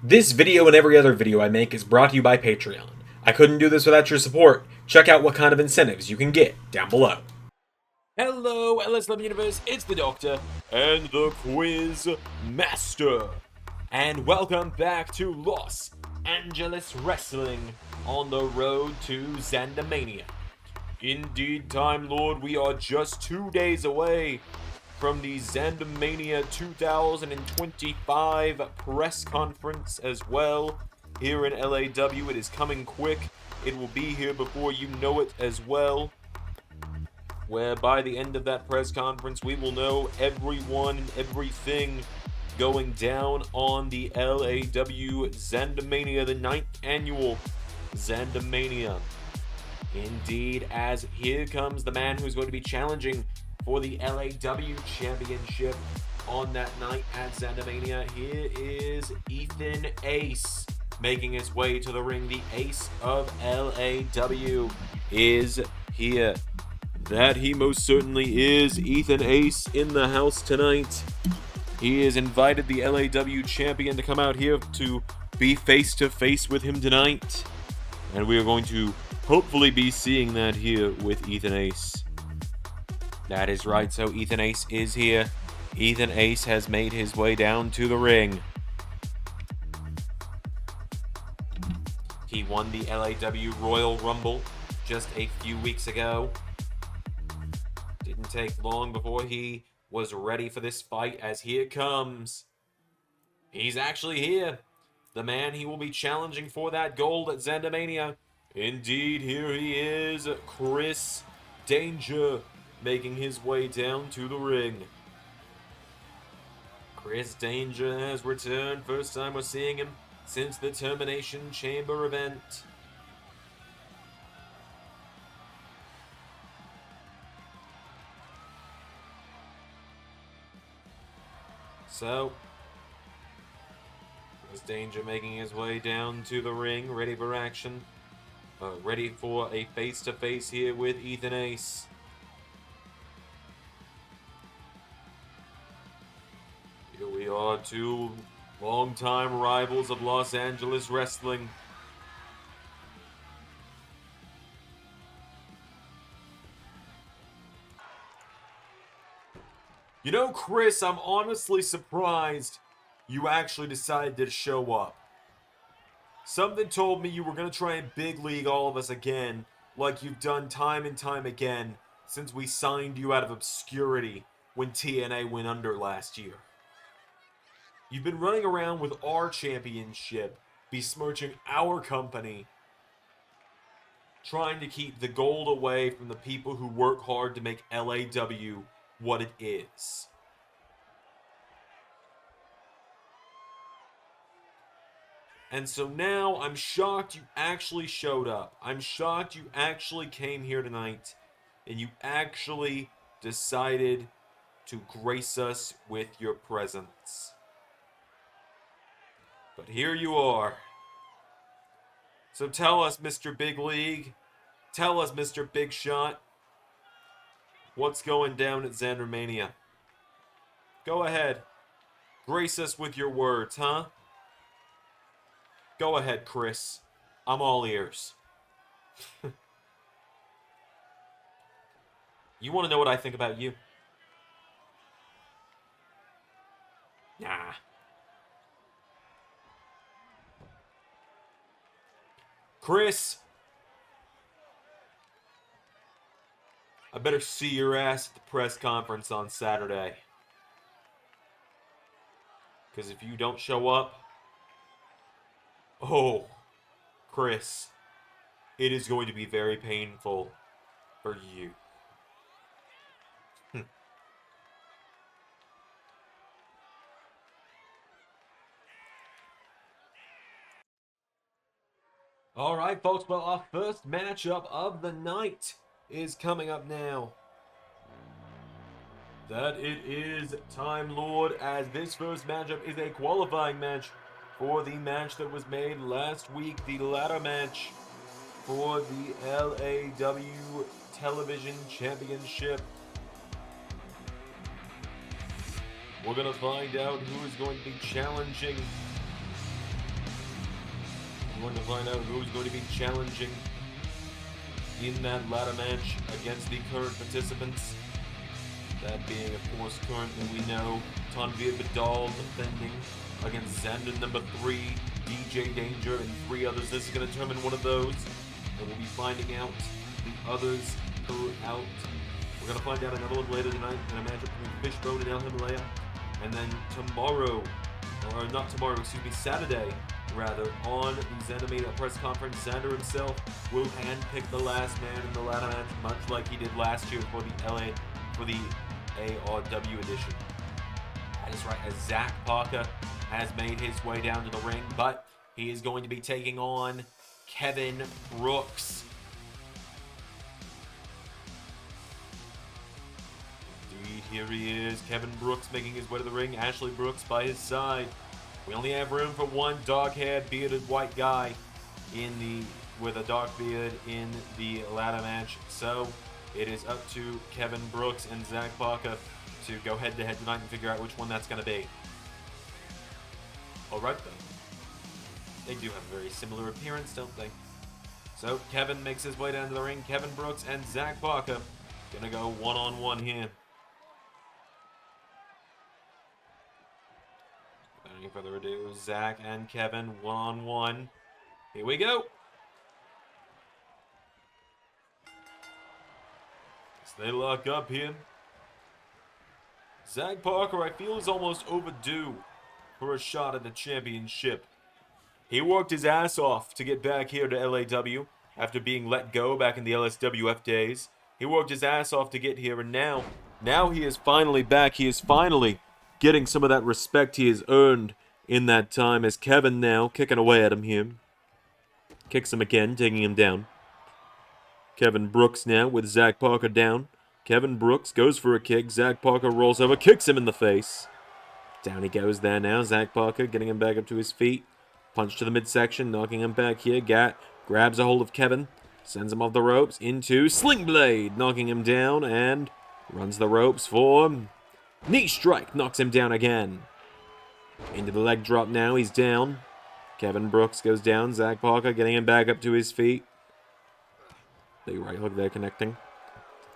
This video and every other video I make is brought to you by Patreon. I couldn't do this without your support. Check out what kind of incentives you can get down below. Hello, LSLM Universe, it's the Doctor and the Quiz Master. And welcome back to Los Angeles Wrestling on the road to ZanderMania. Indeed, Time Lord, we are just 2 days away from the ZanderMania 2025 press conference as well here in LAW. It is coming quick. It will be here before you know it as well, where by the end of that press conference we will know everyone and everything going down on the LAW ZanderMania, the 9th annual ZanderMania. Indeed, as here comes the man who's going to be challenging for the LAW Championship on that night at ZanderMania. Here is Ethan Ace making his way to the ring. The Ace of LAW is here. That he most certainly is. Ethan Ace in the house tonight. He has invited the LAW champion to come out here to be face to face with him tonight. And we are going to hopefully be seeing that here with Ethan Ace. That is right, so Ethan Ace is here. Ethan Ace has made his way down to the ring. He won the LAW Royal Rumble just a few weeks ago. Didn't take long before he was ready for this fight, as here comes. He's actually here. The man he will be challenging for that gold at ZanderMania. Indeed, here he is, Chris Danger, making his way down to the ring. Chris Danger has returned. First time we're seeing him since the Termination Chamber event. So, Chris Danger making his way down to the ring, ready for action. Ready for a face-to-face here with Ethan Ace. Here we are, two longtime rivals of Los Angeles wrestling. You know, Chris, I'm honestly surprised you actually decided to show up. Something told me you were going to try and big league all of us again, like you've done time and time again since we signed you out of obscurity when TNA went under last year. You've been running around with our championship, besmirching our company, trying to keep the gold away from the people who work hard to make LAW what it is. And so now I'm shocked you actually showed up. I'm shocked you actually came here tonight and you actually decided to grace us with your presence. But here you are. So tell us, Mr. Big League, tell us, Mr. Big Shot, what's going down at ZanderMania? Go ahead. Grace us with your words, huh? Go ahead, Chris. I'm all ears. You want to know what I think about you? Nah. Chris, I better see your ass at the press conference on Saturday. Because if you don't show up, oh, Chris, it is going to be very painful for you. Alright, folks, well, our first matchup of the night is coming up now. That it is Time Lord, as this first matchup is a qualifying match for the match that was made last week, the ladder match for the LAW Television Championship. We're going to find out who is going to be challenging We're going to find out who's going to be challenging in that ladder match against the current participants. That being, of course, currently we know Tanvir Vidal defending against Zander number 3, DJ Danger, and 3 others. This is going to determine one of those, and we'll be finding out the others throughout. We're going to find out another one later tonight in a matchup between Fishbone and El Himalaya. And then tomorrow, or not tomorrow, excuse me, Saturday, rather, on the ZanderMania press conference, Zander himself will handpick the last man in the ladder match, much like he did last year for the ARW edition. That is right, as Zach Parker has made his way down to the ring, but he is going to be taking on Kevin Brooks. Indeed, here he is, Kevin Brooks making his way to the ring, Ashley Brooks by his side. We only have room for one dog-haired, bearded white guy with a dark beard in the ladder match. So it is up to Kevin Brooks and Zach Parker to go head-to-head tonight and figure out which one that's going to be. Alright then. They do have a very similar appearance, don't they? So Kevin makes his way down to the ring. Kevin Brooks and Zach Parker going to go one-on-one here. Without any further ado, Zach and Kevin one-on-one. Here we go. As they lock up here. Zach Parker, I feel, is almost overdue for a shot at the championship. He worked his ass off to get back here to LAW after being let go back in the LSWF days. He worked his ass off to get here, and now he is finally back. He is finally getting some of that respect he has earned in that time, as Kevin now kicking away at him here. Kicks him again, taking him down. Kevin Brooks now with Zach Parker down. Kevin Brooks goes for a kick. Zach Parker rolls over, kicks him in the face. Down he goes there now. Zach Parker getting him back up to his feet. Punch to the midsection, knocking him back here. Grabs a hold of Kevin, sends him off the ropes into Sling Blade, knocking him down, and runs the ropes for knee strike, knocks him down again. Into the leg drop now, he's down. Kevin Brooks goes down. Zach Parker getting him back up to his feet. Big right hook there connecting.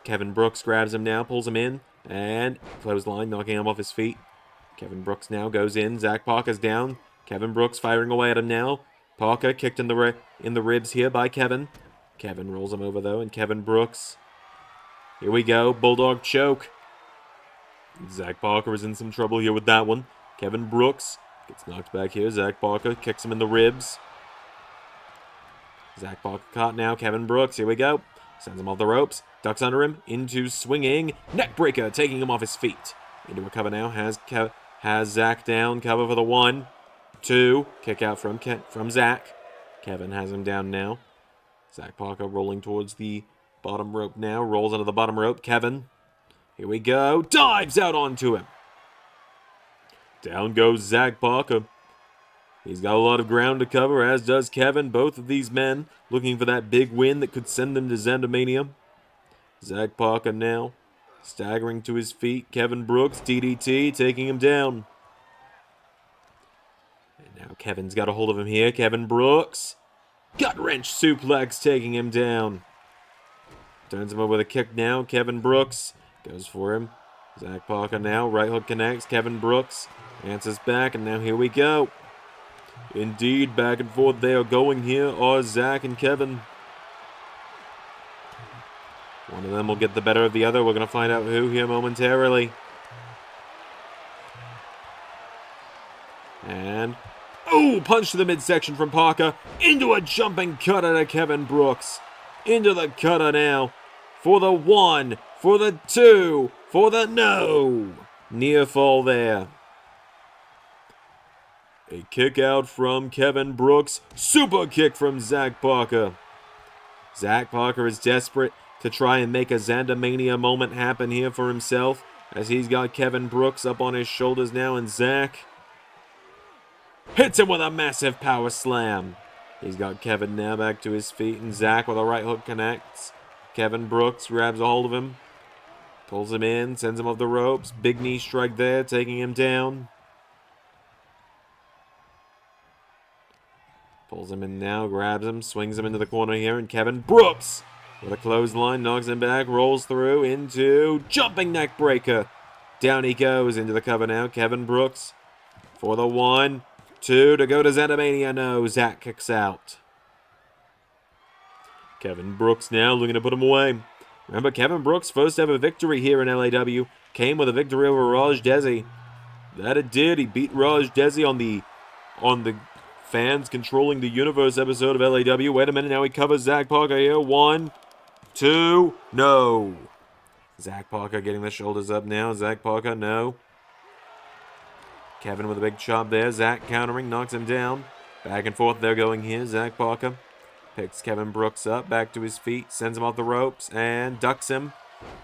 Kevin Brooks grabs him now, pulls him in, and clothesline, knocking him off his feet. Kevin Brooks now goes in. Zach Parker's down. Kevin Brooks firing away at him now. Parker kicked in the ribs here by Kevin. Kevin rolls him over though, and Kevin Brooks. Here we go, Bulldog choke. Zach Parker is in some trouble here with that one. Kevin Brooks gets knocked back here. Zach Parker kicks him in the ribs. Zach Parker caught now. Kevin Brooks, here we go. Sends him off the ropes. Ducks under him. Into swinging. Neckbreaker, taking him off his feet. Into a cover now. Has Zach down. Cover for the 1, 2. Kick out from Zach. Kevin has him down now. Zach Parker rolling towards the bottom rope now. Rolls under the bottom rope. Kevin. Here we go. Dives out onto him. Down goes Zach Parker. He's got a lot of ground to cover, as does Kevin. Both of these men looking for that big win that could send them to ZanderMania. Zach Parker now staggering to his feet. Kevin Brooks, DDT, taking him down. And now Kevin's got a hold of him here. Kevin Brooks. Gut-wrench suplex, taking him down. Turns him over with a kick now. Kevin Brooks goes for him. Zach Parker now. Right hook connects. Kevin Brooks answers back, and now here we go. Indeed, back and forth they are going here are Zach and Kevin. One of them will get the better of the other. We're going to find out who here momentarily. And, oh, punch to the midsection from Parker. Into a jumping cutter to Kevin Brooks. Into the cutter now. For the 1, for the 2, for the no. Near fall there. A kick out from Kevin Brooks. Super kick from Zach Parker. Zach Parker is desperate to try and make a ZanderMania moment happen here for himself, as he's got Kevin Brooks up on his shoulders now, and Zach hits him with a massive power slam. He's got Kevin now back to his feet, and Zach with a right hook connects. Kevin Brooks grabs a hold of him, pulls him in, sends him off the ropes. Big knee strike there, taking him down. Pulls him in now, grabs him, swings him into the corner here, and Kevin Brooks with a clothesline, knocks him back, rolls through into jumping neck breaker. Down he goes into the cover now. Kevin Brooks for the 1, 2 to go to ZanderMania. No, Zach kicks out. Kevin Brooks now looking to put him away. Remember, Kevin Brooks' first ever victory here in LAW came with a victory over Raj Desi. That it did. He beat Raj Desi on the Fans Controlling the Universe episode of LAW. Wait a minute, now he covers Zach Parker here. 1, 2, no. Zach Parker getting the shoulders up now. Zach Parker, no. Kevin with a big chop there. Zach countering, knocks him down. Back and forth they're going here. Zach Parker picks Kevin Brooks up, back to his feet, sends him off the ropes, and ducks him.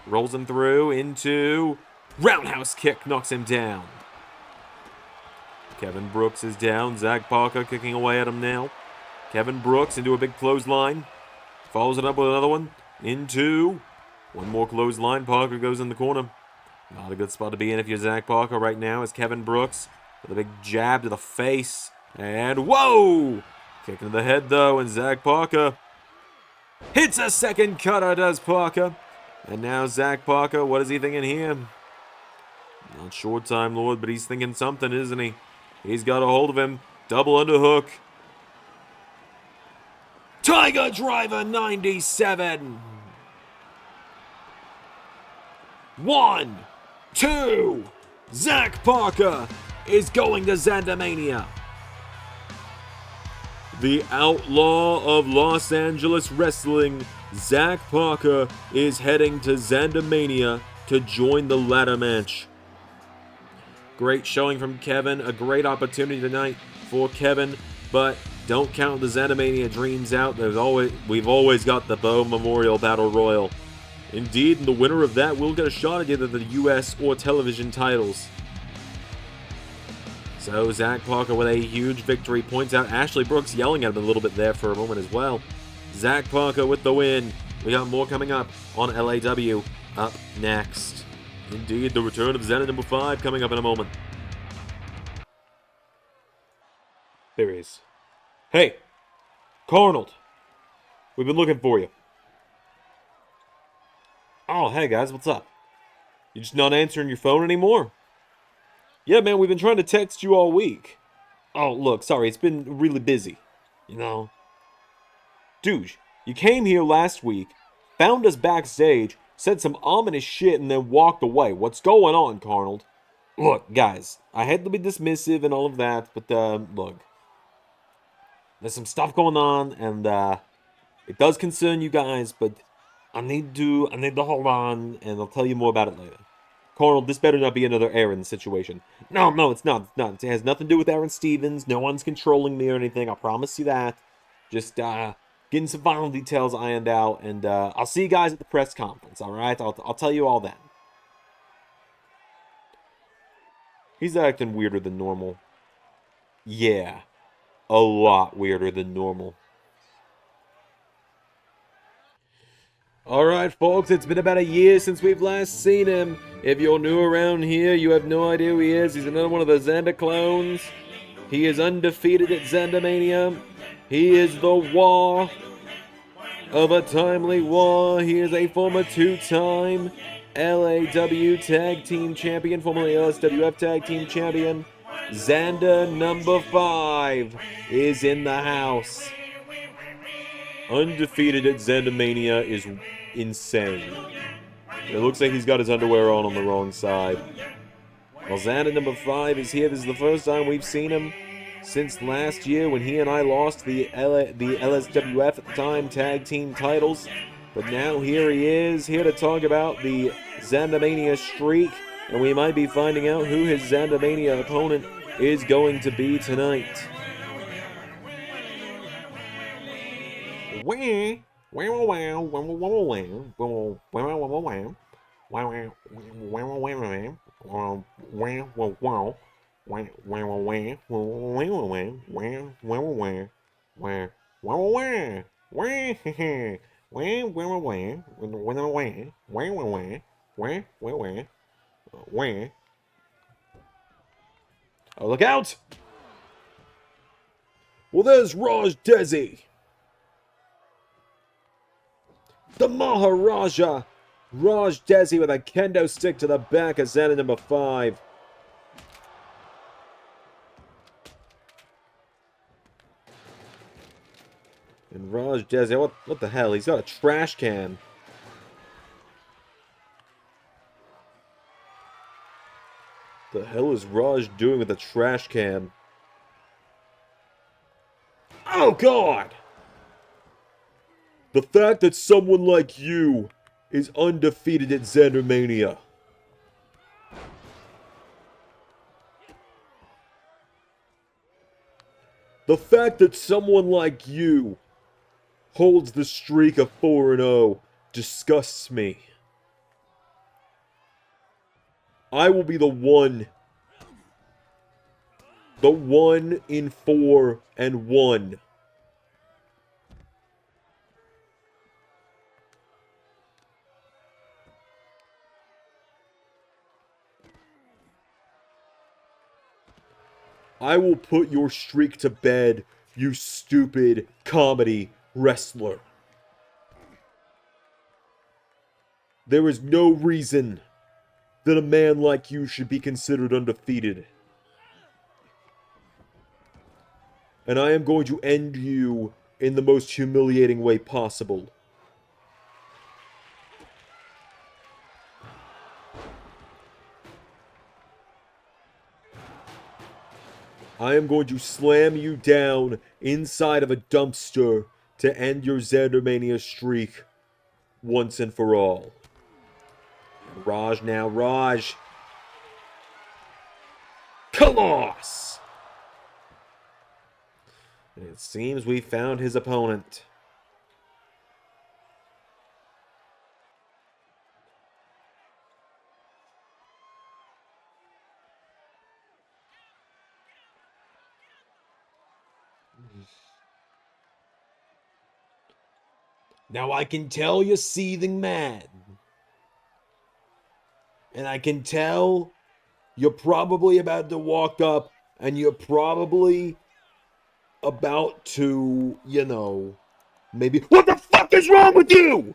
Rolls him through into roundhouse kick, knocks him down. Kevin Brooks is down. Zach Parker kicking away at him now. Kevin Brooks into a big clothesline. Follows it up with another one. Into one more clothesline. Parker goes in the corner. Not a good spot to be in if you're Zach Parker right now, as Kevin Brooks with a big jab to the face. And whoa! Kick to the head though, and Zach Parker hits a second cutter, does Parker. And now Zach Parker, what is he thinking here? Not short time, Lord, but he's thinking something, isn't he? He's got a hold of him. Double underhook. Tiger Driver 97. 1, 2. Zach Parker is going to ZanderMania. The outlaw of Los Angeles wrestling, Zach Parker, is heading to ZanderMania to join the ladder match. Great showing from Kevin. A great opportunity tonight for Kevin, but don't count the ZanderMania dreams out. We've always got the Bo Memorial Battle Royal. Indeed, and the winner of that will get a shot at either the US or television titles. So Zach Parker with a huge victory, points out Ashley Brooks yelling at him a little bit there for a moment as well. Zach Parker with the win. We got more coming up on LAW up next. Indeed, the return of Zander number 5 coming up in a moment. There he is. Hey, Carnold. We've been looking for you. Oh, hey guys, what's up? You just not answering your phone anymore? Yeah, man, we've been trying to text you all week. Oh, look, sorry, it's been really busy. You know. Dude, you came here last week, found us backstage, said some ominous shit, and then walked away. What's going on, Carnold? Look, guys, I hate to be dismissive and all of that, but, look. There's some stuff going on, and, it does concern you guys, but I need to hold on, and I'll tell you more about it later. Carnold, this better not be another Aaron situation. No, it's not. It has nothing to do with Aaron Stevens. No one's controlling me or anything. I promise you that. Just, getting some final details ironed out, and, I'll see you guys at the press conference, alright? I'll tell you all then. He's acting weirder than normal. Yeah. A lot weirder than normal. Alright folks, it's been about a year since we've last seen him. If you're new around here, you have no idea who he is. He's another one of the Zander clones. He is undefeated at ZanderMania. He is the War of a timely war. He is a former 2-time LAW Tag Team Champion, formerly LSWF Tag Team Champion. Zander number 5 is in the house. Undefeated at ZanderMania is insane. It looks like he's got his underwear on the wrong side. Well, Zander number 5 is here. This is the first time we've seen him since last year when he and I lost the LSWF at the time tag team titles. But now here he is, here to talk about the ZanderMania streak. And we might be finding out who his ZanderMania opponent is going to be tonight. Oh, look out! Well, there's Raj Desi. The Maharaja. Raj Desi with a kendo stick to the back of Zander number 5. And Raj Desi, what the hell? He's got a trash can. The hell is Raj doing with a trash can? Oh, God! The fact that someone like you is undefeated at ZanderMania. The fact that someone like you holds the streak of 4-0 disgusts me. I will be the one in 4-1. I will put your streak to bed, you stupid comedy wrestler. There is no reason that a man like you should be considered undefeated. And I am going to end you in the most humiliating way possible. I am going to slam you down inside of a dumpster to end your ZanderMania streak once and for all. Raj now, Raj. Kaloss! And it seems we found his opponent. Now I can tell you're seething mad. And I can tell you're probably about to walk up and you're probably about to, you know, maybe... What the fuck is wrong with you?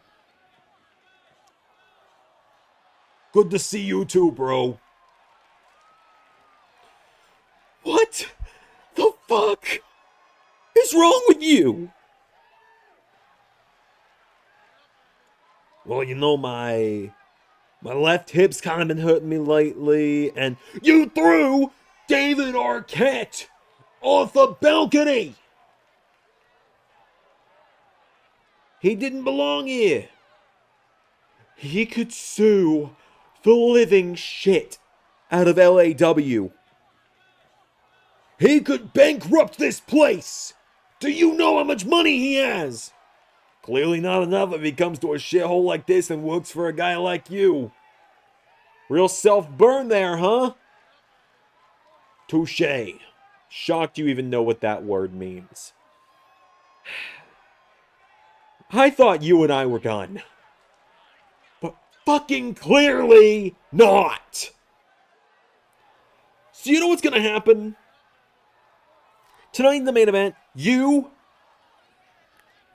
Good to see you too, bro. What the fuck is wrong with you? Well, you know, my left hip's kind of been hurting me lately, and you threw David Arquette off a balcony! He didn't belong here. He could sue the living shit out of LAW. He could bankrupt this place! Do you know how much money he has? Clearly not enough if he comes to a shithole like this and works for a guy like you. Real self-burn there, huh? Touché. Shocked you even know what that word means. I thought you and I were done. But fucking clearly not. So you know what's gonna happen? Tonight in the main event, you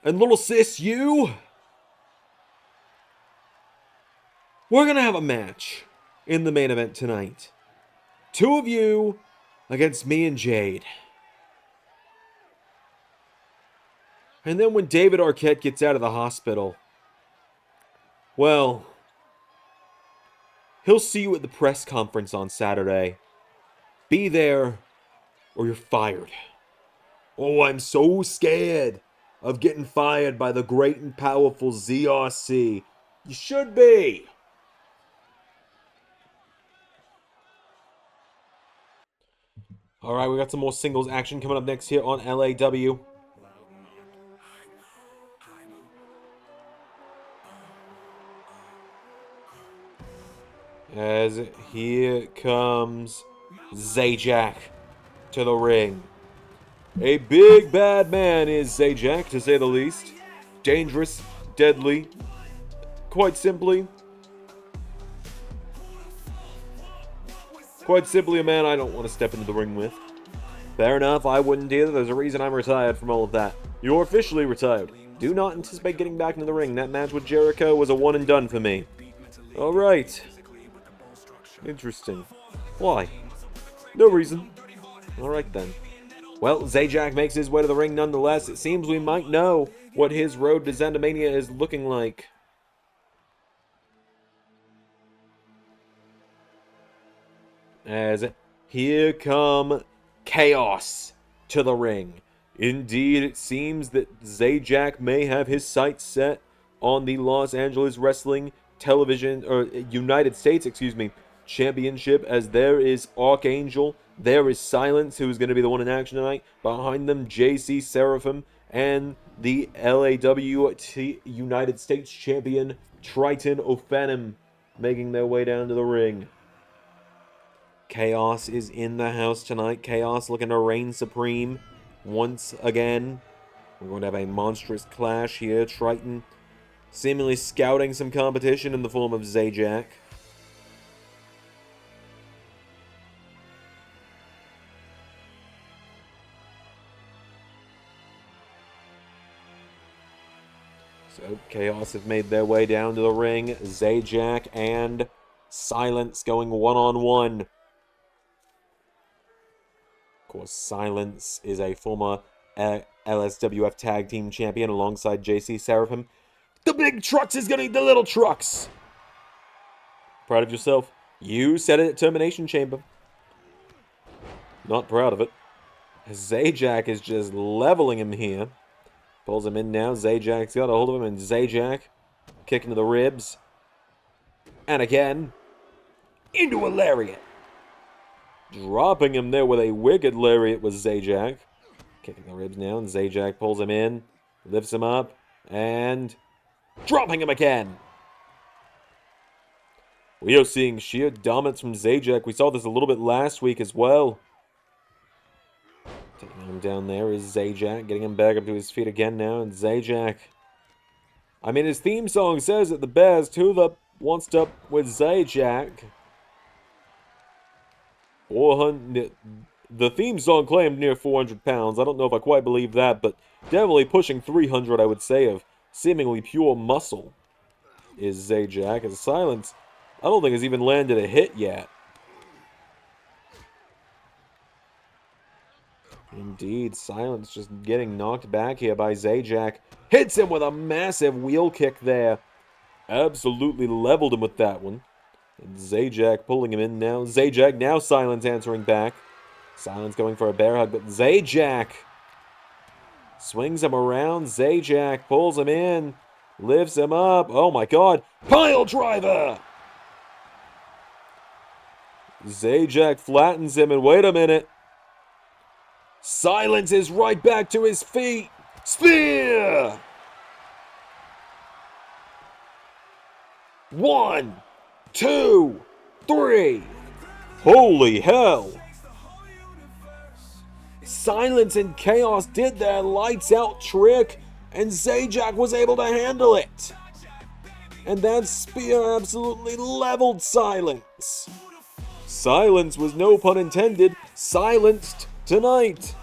and little sis, you, we're gonna have a match in the main event tonight. 2 of you against me and Jade. And then when David Arquette gets out of the hospital, well, he'll see you at the press conference on Saturday. Be there or you're fired. Oh, I'm so scared of getting fired by the great and powerful ZRC. You should be. Alright, we got some more singles action coming up next here on LAW. As here comes Zajac to the ring. A big bad man is Zajac, to say the least. Dangerous, deadly, quite simply a man I don't want to step into the ring with. Fair enough, I wouldn't either. There's a reason I'm retired from all of that. You're officially retired. Do not anticipate getting back into the ring. That match with Jericho was a one and done for me. Alright. Interesting. Why? No reason. Alright then. Well, Zajac makes his way to the ring nonetheless. It seems we might know what his road to ZanderMania is looking like. As here come Chaos to the ring. Indeed, it seems that Zajac may have his sights set on the Los Angeles Wrestling Television, or United States, Championship, as there is Archangel, there is Silence, who is going to be the one in action tonight. Behind them, JC Seraphim, and the United States Champion, Triton O'Phanim, making their way down to the ring. Chaos is in the house tonight. Chaos looking to reign supreme once again. We're going to have a monstrous clash here. Triton seemingly scouting some competition in the form of Zajac. So Chaos have made their way down to the ring. Zajac and Silence going one-on-one. Of course, Silence is a former LSWF Tag Team Champion alongside JC Seraphim. The big trucks is gonna eat the little trucks. Proud of yourself? You said it at Termination Chamber. Not proud of it. Zajac is just leveling him here. Pulls him in now. Zajac's got a hold of him, and Zajac kicking to the ribs. And again, into a lariat. Dropping him there with a wicked lariat was Zajac. Kicking the ribs now, and Zajac pulls him in, lifts him up, and dropping him again. We are seeing sheer dominance from Zajac. We saw this a little bit last week as well. Taking him down there is Zajac, getting him back up to his feet again now, and Zajac. I mean, his theme song says it the best. Who the wants to up with Zajac? 400. The theme song claimed near 400 pounds. I don't know if I quite believe that, but definitely pushing 300, I would say, of seemingly pure muscle is Zajac. And Silence, I don't think has even landed a hit yet. Indeed, Silence just getting knocked back here by Zajac. Hits him with a massive wheel kick there. Absolutely leveled him with that one. And Zajac pulling him in now. Zajac now Silence answering back. Silence going for a bear hug, but Zajac swings him around. Zajac pulls him in. Lifts him up. Oh my god. Pile driver! Zajac flattens him, and wait a minute. Silence is right back to his feet. Spear! 1, 2, 3. Holy hell! Silence and Chaos did their lights out trick, and Zajac was able to handle it. And that spear absolutely leveled Silence. Silence was, no pun intended, silenced tonight.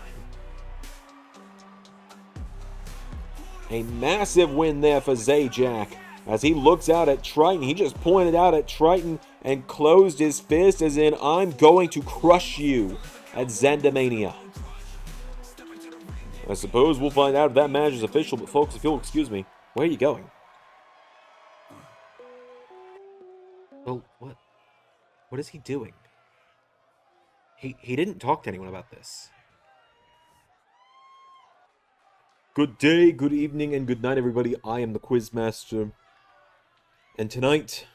A massive win there for Zajac. As he looks out at Triton, he just pointed out at Triton and closed his fist as in, I'm going to crush you at ZanderMania. I suppose we'll find out if that match is official, but folks, if you'll excuse me, where are you going? Well, what is he doing? He didn't talk to anyone about this. Good day, good evening, and good night, everybody. I am the Quizmaster. And tonight,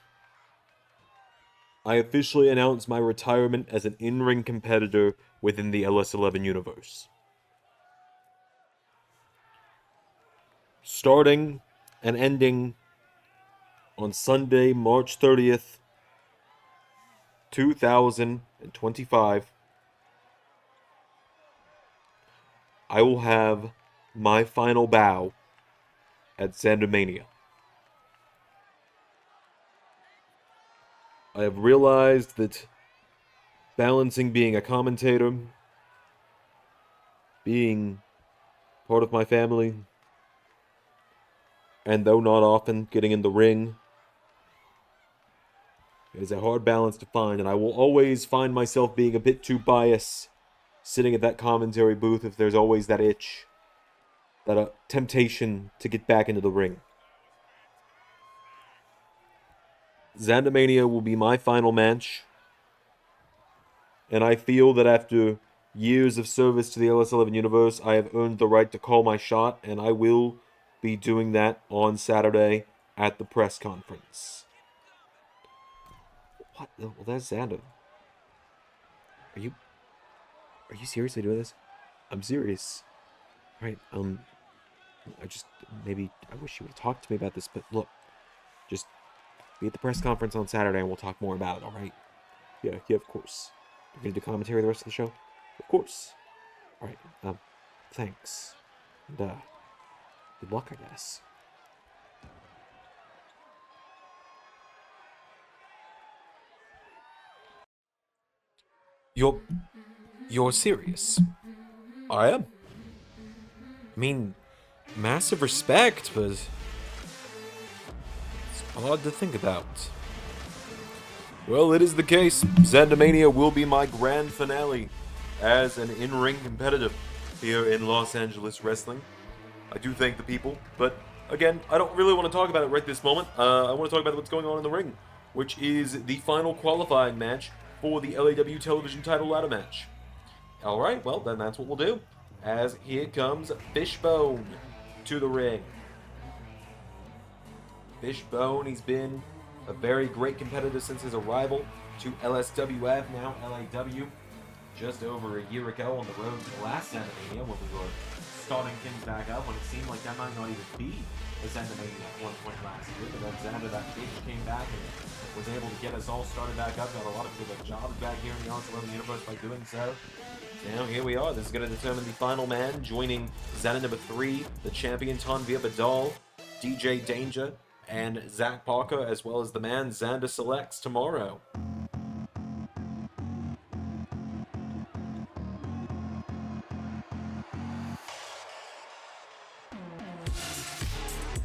I officially announce my retirement as an in-ring competitor within the LS11 universe. Starting and ending on Sunday, March 30th, 2025, I will have my final bow at ZanderMania. I have realized that balancing being a commentator being part of my family, and though not often getting in the ring, it is a hard balance to find, and I will always find myself being a bit too biased sitting at that commentary booth if there's always that itch, that temptation to get back into the ring. ZanderMania will be my final match, and I feel that after years of service to the LS11 universe, I have earned the right to call my shot, and I will be doing that on Saturday at the press conference. What? Well, that's Zander. Are you seriously doing this? I'm serious. Right, I wish you would have talked to me about this, but look, just be at the press conference on Saturday and we'll talk more about it, alright? Yeah, of course. You're gonna do commentary the rest of the show? Of course. Alright, thanks. And, good luck, I guess. You're serious? I am. I mean, massive respect, but it's odd to think about. Well, it is the case. ZanderMania will be my grand finale as an in-ring competitor here in Los Angeles Wrestling. I do thank the people, but again, I don't really want to talk about it right this moment. I want to talk about what's going on in the ring, which is the final qualifying match for the LAW television title ladder match. Alright, well, then that's what we'll do. As here comes Fishbone to the ring. Fishbone, he's been a very great competitor since his arrival to LSWF, now LAW, just over a year ago on the road to the last ZanderMania when we were starting things back up, when it seemed like that might not even be a ZanderMania at one point last year. But then Zander, that bitch, came back and was able to get us all started back up, got a lot of good jobs back here in the LS11 universe by doing so. Now here we are. This is going to determine the final man, joining Zander number 3, the champion Tanvir Badal, DJ Danger, and Zach Parker, as well as the man Zander selects tomorrow.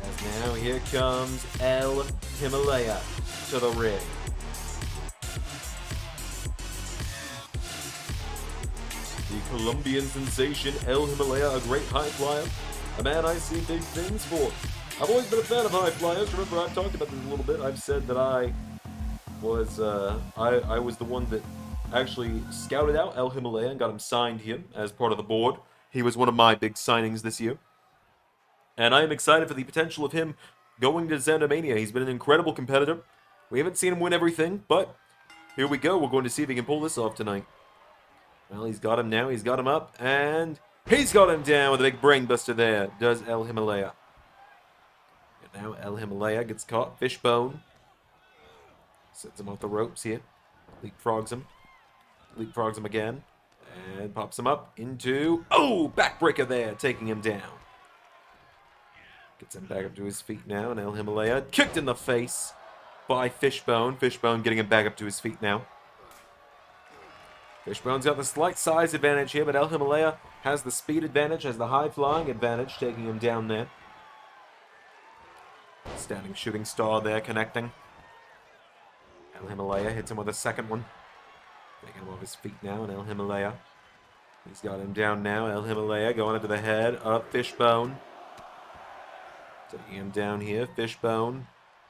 As now here comes El Himalaya to the ring. The Colombian sensation El Himalaya, a great high flyer, a man I see big things for. I've always been a fan of high flyers. Remember, I've talked about this a little bit. I've said that I was the one that actually scouted out El Himalaya and got him signed here as part of the board. He was one of my big signings this year. And I am excited for the potential of him going to ZanderMania. He's been an incredible competitor. We haven't seen him win everything, but here we go. We're going to see if he can pull this off tonight. Well, he's got him now. He's got him up, and he's got him down with a big brainbuster there, does El Himalaya. And now El Himalaya gets caught. Fishbone sets him off the ropes here. Leapfrogs him. Leapfrogs him again. And pops him up into... Oh! Backbreaker there, taking him down. Gets him back up to his feet now, and El Himalaya kicked in the face by Fishbone. Fishbone getting him back up to his feet now. Fishbone's got the slight size advantage here, but El Himalaya has the speed advantage, has the high-flying advantage, taking him down there. Standing shooting star there, connecting. El Himalaya hits him with a second one. Taking him off his feet now, and El Himalaya. He's got him down now. El Himalaya going into the head, up Fishbone. Taking him down here, Fishbone.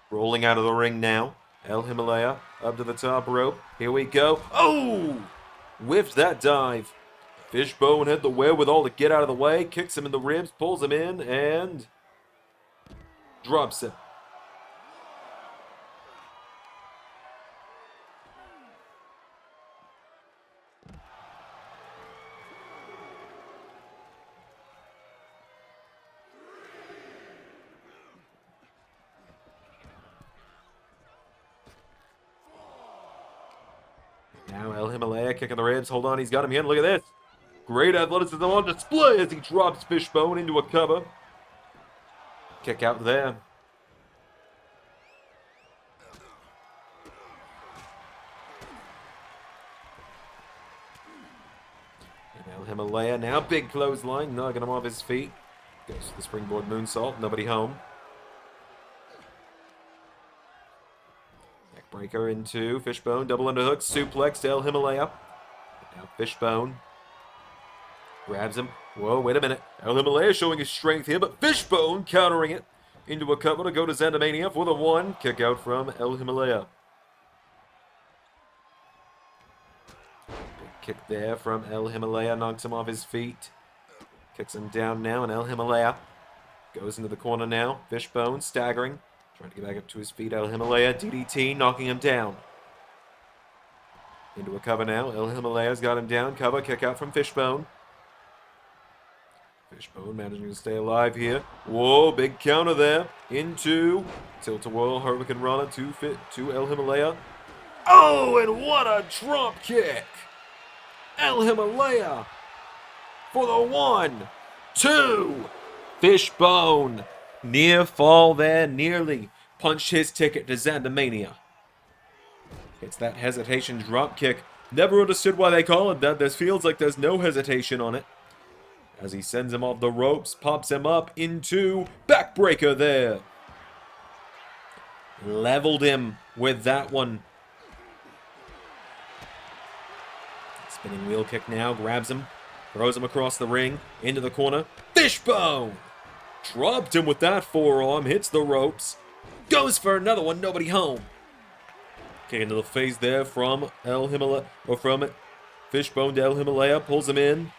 Rolling out of the ring now. El Himalaya up to the top rope. Here we go. Oh! Whiffed that dive. Fishbone had the wherewithal to get out of the way. Kicks him in the ribs, pulls him in, and drops him. Now El Himalaya kicking the ribs. Hold on, he's got him in. Look at this. Great athleticism on display as he drops Fishbone into a cover. Kick out there. And El Himalaya now. Big clothesline, knocking him off his feet. Goes to the springboard moonsault. Nobody home. Neckbreaker into Fishbone. Double underhook. Suplex to El Himalaya. Now Fishbone grabs him. Whoa, wait a minute. El Himalaya showing his strength here, but Fishbone countering it into a cover to go to ZanderMania for the 1. Kick out from El Himalaya. Big kick there from El Himalaya. Knocks him off his feet. Kicks him down now, and El Himalaya goes into the corner now. Fishbone staggering. Trying to get back up to his feet. El Himalaya, DDT, knocking him down. Into a cover now. El Himalaya's got him down. Cover, kick out from Fishbone. Fishbone managing to stay alive here. Whoa, big counter there. Into tilt-a-whirl, Hurricane Rana to El Himalaya. Oh, and what a drop kick! El Himalaya for the 1, 2. Fishbone near fall there, nearly punched his ticket to ZanderMania. It's that hesitation drop kick. Never understood why they call it that. This feels like there's no hesitation on it. As he sends him off the ropes, pops him up into backbreaker there. Leveled him with that one. Spinning wheel kick now, grabs him, throws him across the ring, into the corner. Fishbone! Dropped him with that forearm, hits the ropes. Goes for another one, nobody home. Kick into the face there from El Himalaya, or from Fishbone to El Himalaya, pulls him in.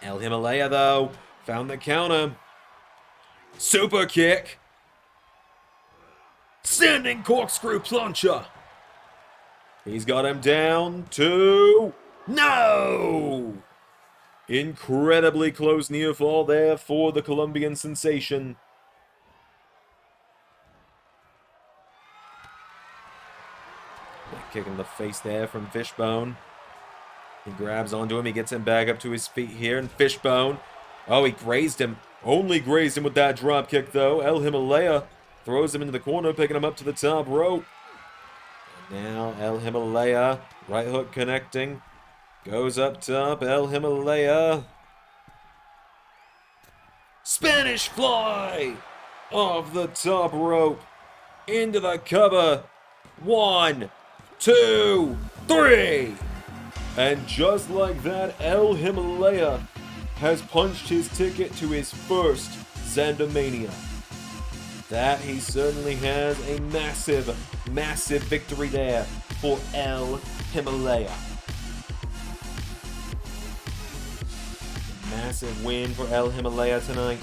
El Himalaya, though, found the counter. Super kick. Standing corkscrew plancha. He's got him down to... No! Incredibly close near fall there for the Colombian sensation. Kick in the face there from Fishbone. He grabs onto him. He gets him back up to his feet here. And Fishbone. Oh, he grazed him. Only grazed him with that drop kick, though. El Himalaya throws him into the corner, picking him up to the top rope. And now El Himalaya. Right hook connecting. Goes up top. El Himalaya. Spanish fly. Off the top rope. Into the cover. 1, 2, 3. And just like that, El Himalaya has punched his ticket to his first ZanderMania. That he certainly has a massive, massive victory there for El Himalaya. Massive win for El Himalaya tonight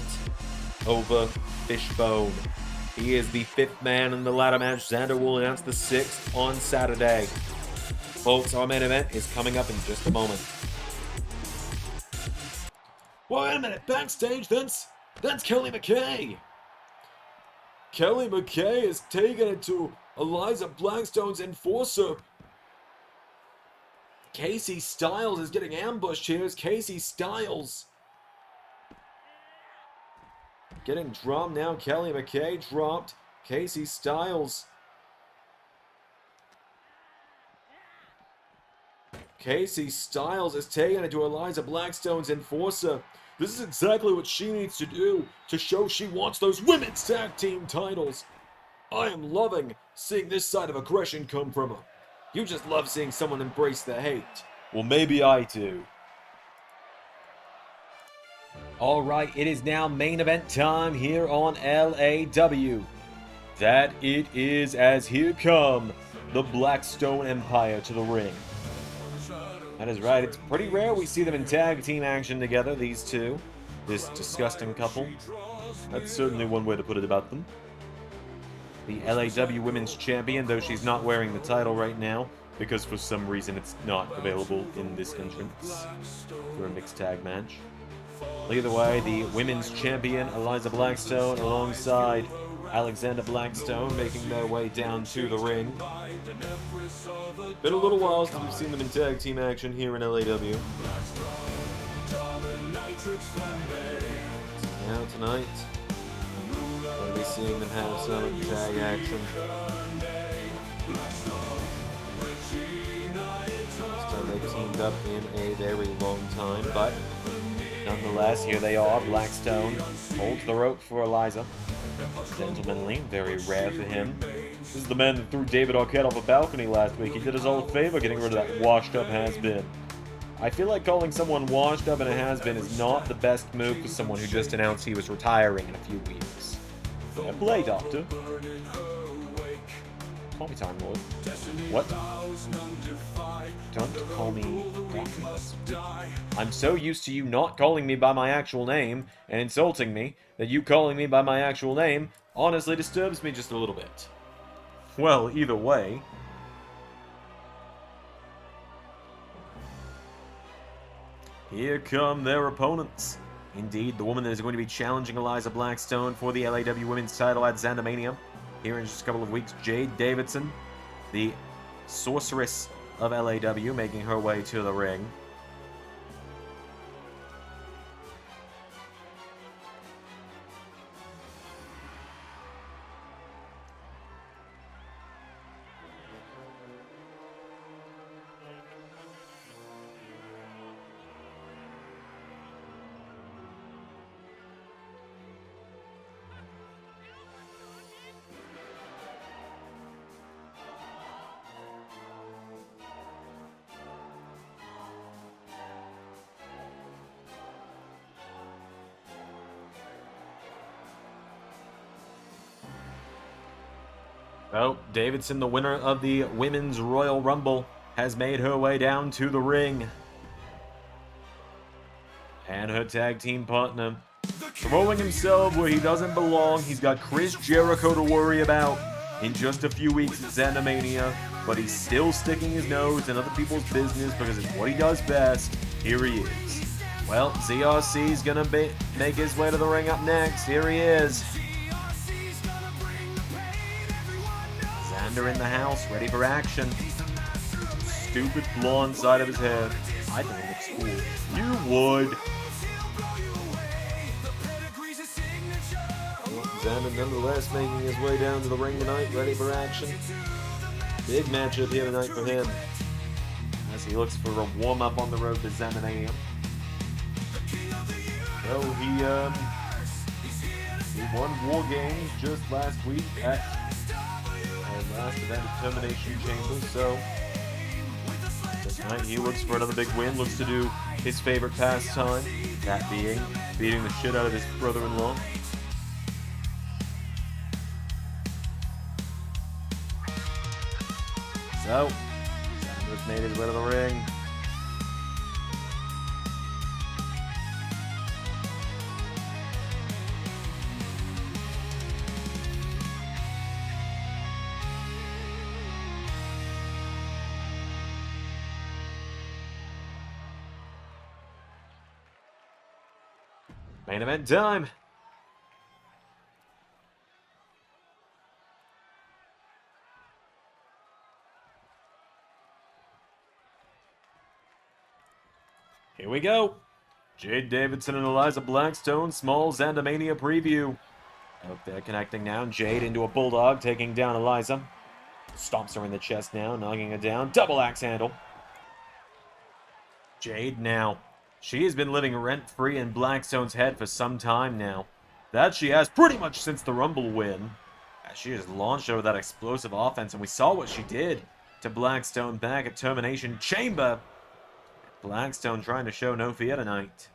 over Fishbone. He is the 5th man in the ladder match. Zander will announce the 6th on Saturday. Folks, our main event is coming up in just a moment. Wait a minute, backstage, that's Kelly McKay. Kelly McKay is taking it to Eliza Blackstone's enforcer. Casey Styles is getting ambushed here. It's Casey Styles getting dropped now. Kelly McKay dropped. Casey Styles. Casey Styles is taking it to Eliza Blackstone's enforcer. This is exactly what she needs to do to show she wants those women's tag team titles. I am loving seeing this side of aggression come from her. You just love seeing someone embrace the hate. Well, maybe I do. Alright, it is now main event time here on LAW. That it is, as here come the Blackstone Empire to the ring. That is right, it's pretty rare we see them in tag team action together, these two. This disgusting couple. That's certainly one way to put it about them. The LAW Women's Champion, though she's not wearing the title right now, because for some reason it's not available in this entrance for a mixed tag match. Either way, the Women's Champion, Eliza Blackstone, alongside Alexander Blackstone, making their way down to the ring. Been a little while since we've seen them in tag team action here in LAW. Now tonight, we'll be seeing them have some tag action. This time they teamed up in a very long time, but Nonetheless, here they are. Blackstone holds the rope for Eliza. Gentlemanly, very rare for him. This is the man that threw David Arquette off a balcony last week. He did us all a favor getting rid of that washed-up has-been. I feel like calling someone washed up and a has-been is not the best move for someone who just announced he was retiring in a few weeks. Fair play, Doctor. Call me Time Lord. What? Don't call me Doctor. I'm so used to you not calling me by my actual name and insulting me that you calling me by my actual name honestly disturbs me just a little bit. Well, either way. Here come their opponents. Indeed, the woman that is going to be challenging Eliza Blackstone for the LAW Women's title at ZanderMania. Here in just a couple of weeks, Jade Davidson, the sorceress of LAW, making her way to the ring. Well, Davidson, the winner of the Women's Royal Rumble, has made her way down to the ring. And her tag team partner, throwing himself where he doesn't belong. He's got Chris Jericho to worry about in just a few weeks at ZanderMania, but he's still sticking his nose in other people's business because it's what he does best. Here he is. Well, ZRC's gonna make his way to the ring up next. Here he is. Zander in the house, ready for action. Stupid blonde side of his head. I think it looks cool. You would. Zander nonetheless making his way down to the ring tonight, ready for action. Big matchup here tonight for him, as he looks for a warm-up on the road to ZanderMania. Well, he won War Games just last week at last event of Termination Chamber, so tonight he looks for another big win, looks to do his favorite pastime, that being beating the shit out of his brother-in-law. So, Zander's made his way to the ring. Main event time. Here we go. Jade Davidson and Eliza Blackstone, small ZanderMania preview. Out there connecting now. Jade into a bulldog, taking down Eliza. Stomps her in the chest now, knocking her down. Double axe handle. Jade now. She has been living rent-free in Blackstone's head for some time now. That she has pretty much since the Rumble win. As she has launched over that explosive offense, and we saw what she did to Blackstone back at Termination Chamber. Blackstone trying to show no fear tonight.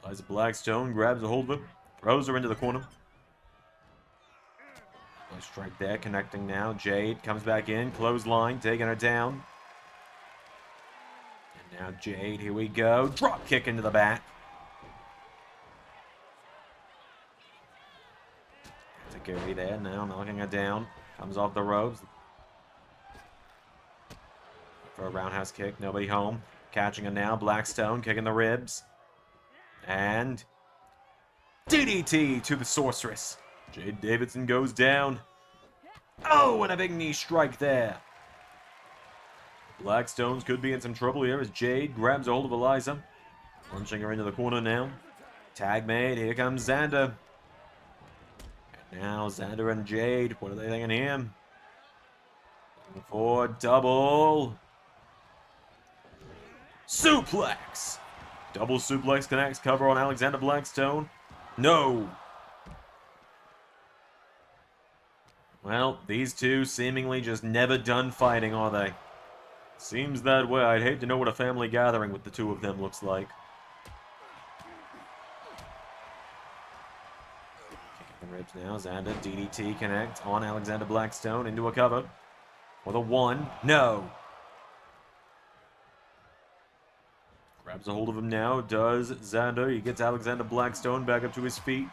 Eliza Blackstone grabs a hold of her, throws her into the corner. Nice strike there, connecting now. Jade comes back in, clothesline, taking her down. And now Jade, here we go. Drop kick into the back. Takiri there now, knocking her down. Comes off the ropes. For a roundhouse kick, nobody home. Catching her now, Blackstone kicking the ribs. And DDT to the sorceress. Jade Davidson goes down. Oh, and a big knee strike there. Blackstones could be in some trouble here as Jade grabs a hold of Eliza. Punching her into the corner now. Tag made, here comes Zander. And now Zander and Jade, what are they thinking here? Looking for double. Suplex. Double suplex connects. Cover on Alexander Blackstone. No. Well, these two seemingly just never done fighting, are they? Seems that way. I'd hate to know what a family gathering with the two of them looks like. Kicking the ribs now. Zander, DDT connect on Alexander Blackstone into a cover. For the 1. No. Grabs a hold of him now. Does Zander. He gets Alexander Blackstone back up to his feet.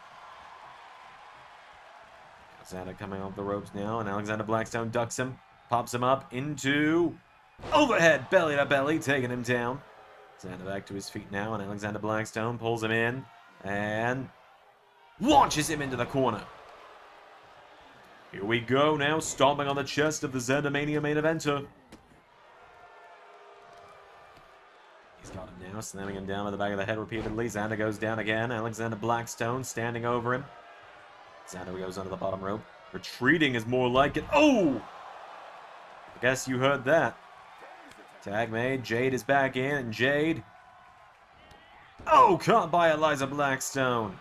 Zander coming off the ropes now, and Alexander Blackstone ducks him, pops him up into overhead, belly to belly, taking him down. Zander back to his feet now, and Alexander Blackstone pulls him in and launches him into the corner. Here we go now, stomping on the chest of the ZanderMania main eventer. He's got him now, slamming him down to the back of the head repeatedly. Zander goes down again. Alexander Blackstone standing over him. Zander goes under the bottom rope. Retreating is more like it. Oh! I guess you heard that. Tag made. Jade is back in, and Jade. Oh, caught by Eliza Blackstone.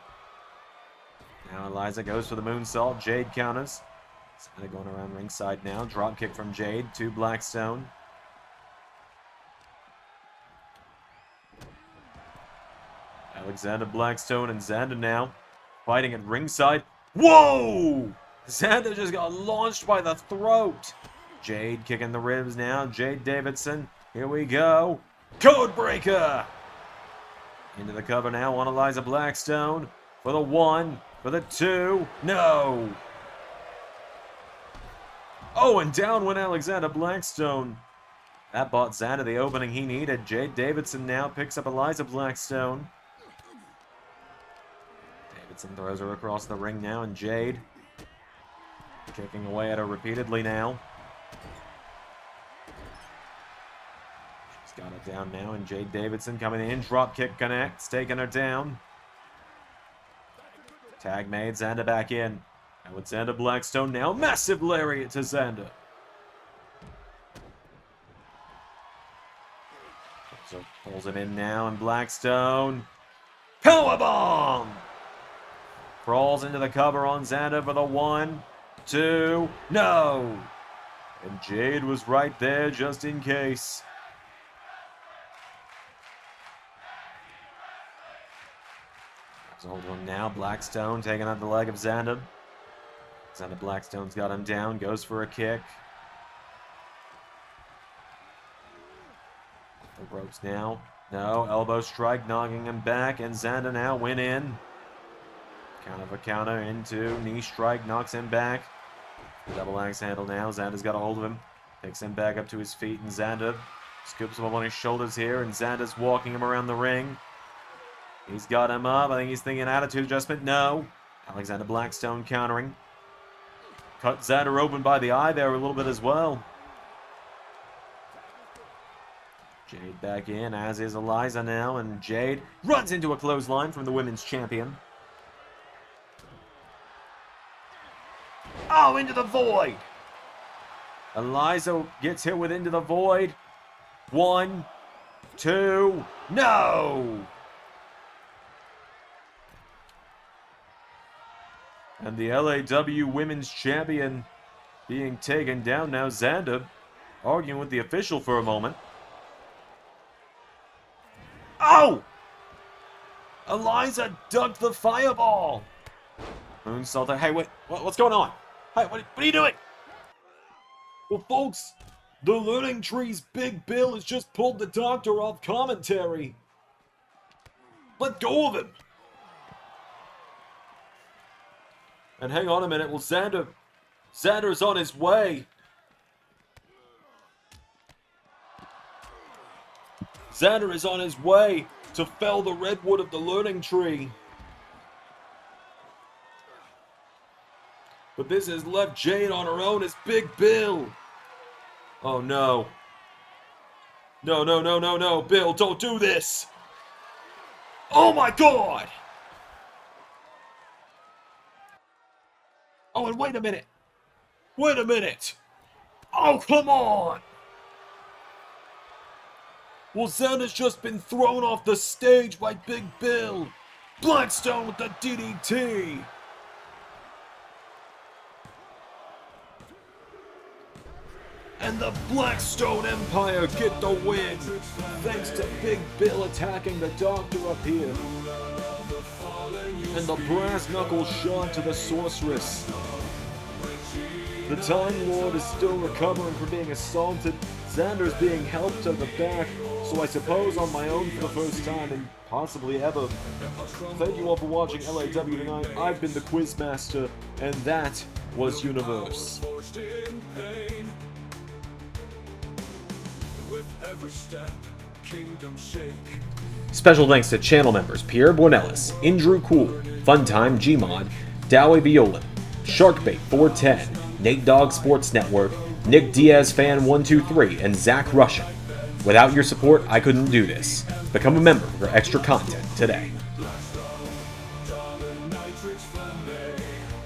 Now Eliza goes for the moonsault. Jade counters. Zander going around ringside now. Drop kick from Jade to Blackstone. Alexander Blackstone and Zander now fighting at ringside. Whoa! Zander just got launched by the throat. Jade kicking the ribs now. Jade Davidson. Here we go. Codebreaker! Into the cover now on Eliza Blackstone. For the 1. For the 2. No! Oh, and down went Alexander Blackstone. That bought Zander the opening he needed. Jade Davidson now picks up Eliza Blackstone. Davidson throws her across the ring now, and Jade kicking away at her repeatedly now. She's got her down now, and Jade Davidson coming in. Drop kick connects, taking her down. Tag made, Zander back in. Alexander Blackstone now. Massive lariat to Zander. So pulls him in now, and Blackstone. Powerbomb! Crawls into the cover on Zander for the 1, 2, no! And Jade was right there just in case. Hold one now. Blackstone taking out the leg of Zander. Zander Blackstone's got him down. Goes for a kick. The ropes now. No. Elbow strike knocking him back. And Zander now went in. Counter for counter into knee strike. Knocks him back. The double axe handle now. Zander's got a hold of him. Takes him back up to his feet. And Zander scoops him up on his shoulders here. And Zander's walking him around the ring. He's got him up. I think he's thinking attitude adjustment. No. Alexander Blackstone countering. Cut Zander open by the eye there a little bit as well. Jade back in, as is Eliza now. And Jade runs into a clothesline from the women's champion. Oh, into the void. Eliza gets hit with into the void. 1, 2, no! And the LAW Women's Champion being taken down now. Zander arguing with the official for a moment. Oh! Eliza ducked the fireball. Moonsault there. Hey, wait. What's going on? Hey, what are you doing? Well, folks, the Learning Tree's Big Bill has just pulled the doctor off commentary. Let go of him. And hang on a minute. Well, Zander's on his way. Zander is on his way to fell the redwood of the Learning Tree. But this has left Jade on her own as Big Bill. Oh, no. No, no, no, no, no. Bill, don't do this. Oh, my God. Oh, and wait a minute. Wait a minute. Oh, come on. Well, Zander's just been thrown off the stage by Big Bill. Blackstone with the DDT. And the Blackstone Empire get the win, thanks to Big Bill attacking the Doctor up here. And the brass knuckle shot to the Sorceress. The Time Lord is still recovering from being assaulted. Zander's being helped to the back, so I suppose on my own for the first time and possibly ever. Thank you all for watching LAW tonight. I've been the Quizmaster, and that was Universe. Special thanks to channel members Pierre Bornelis, Indrew Cool, Funtime Gmod, Dowie Violan, Sharkbait 410, Nate Dogg Sports Network, Nick Diaz Fan 123, and Zach Russian. Without your support, I couldn't do this. Become a member for extra content today.